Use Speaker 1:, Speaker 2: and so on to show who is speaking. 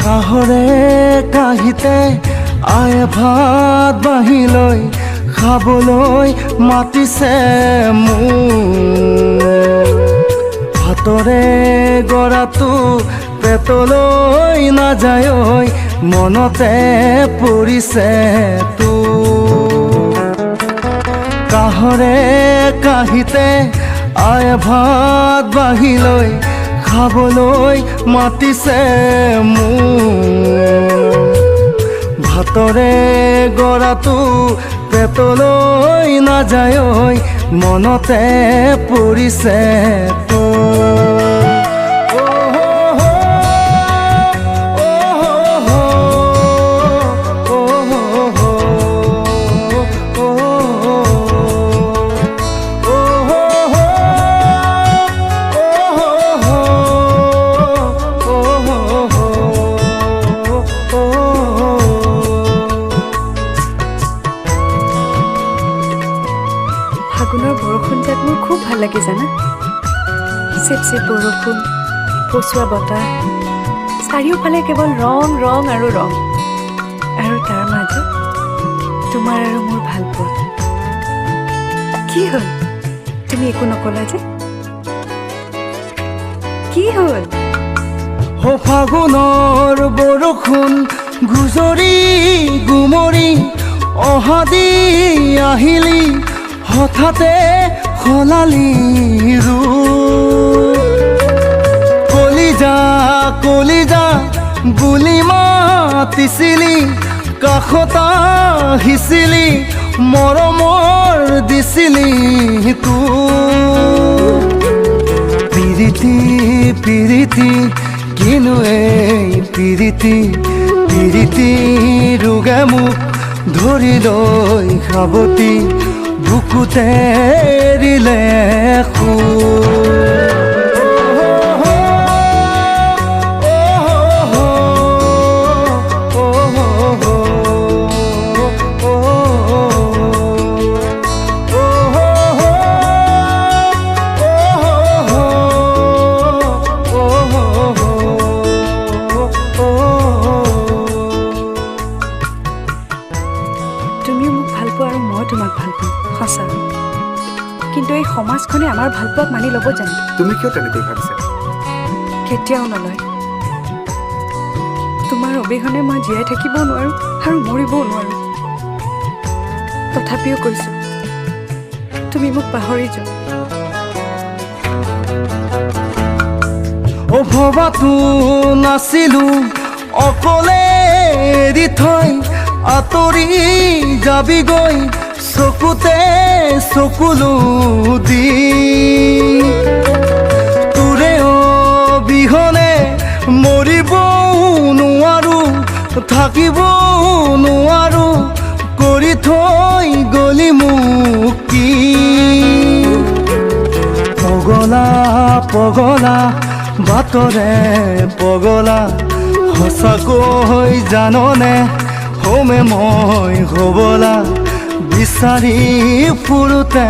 Speaker 1: কাহৰে কাহিতে আয়ে ভাত বাঢ়ি লৈ খাবলৈ মাতিছে মোক ভাতৰে গৰাটো পেটলৈ নাযায় মনতে পৰিছে কাহৰে কাহিতে আয়ে ভাত বাঢ়ি লৈ খাবলৈ মাতিছে মোক ভাতৰে গৰাটো পেটলৈ নাযায় মনতে পৰিছে
Speaker 2: ফাগুনৰ বৰষুণ যাক মোৰ খুব ভাল লাগে জানা চিপ চিপ বৰষুণ পচোৱা বতাহ চাৰিওফালে কেৱল ৰং ৰং আৰু ৰং আৰু তাৰ মাজত তোমাৰ আৰু মোৰ ভাল পোৱা কি হ'ল তুমি একো নকলা যে কি হ'ল
Speaker 1: ফাগুনৰ বৰষুণ গুজৰি গুমৰি অহা দি আহিলি হঠাতে খলালি কলিজা কলিজা বুলি মাতিছিলি কাষত আহিছিলি মৰমৰ দিছিলি পিৰিতি পিৰিতি কিনো এই পিৰিতি পিৰিতি ৰোগে মোক ধৰি লৈ সাৱতি বুকুতে এৰিলে
Speaker 2: তুমিও মোক ভাল পোৱা আৰু মই তোমাক ভাল পাওঁ সঁচা কিন্তু এই সমাজখনে আমাৰ ভাল পোৱাক মানি ল'ব জানে
Speaker 3: তুমি কিয় তেনেকৈ ভাবিছা
Speaker 2: কেতিয়াও নলয় তোমাৰ অবিহনে মই জীয়াই থাকিবও নোৱাৰো আৰু মৰিবও নোৱাৰো তথাপিও কৈছো তুমি মোক পাহৰি যোৱা
Speaker 1: ভবাতো নাছিলো অকলে এৰি থৈ আঁতৰি যাবিগৈ চকুতে চকুলো দি তোৰে অবিহনে মৰিবও নোৱাৰো থাকিবও নোৱাৰো কৰি থৈ গলি মোক কি পগলা পগলা বাটৰে পগলা সঁচাকৈ জাননে হোমে মই হবলা বিচাৰি ফুৰোতে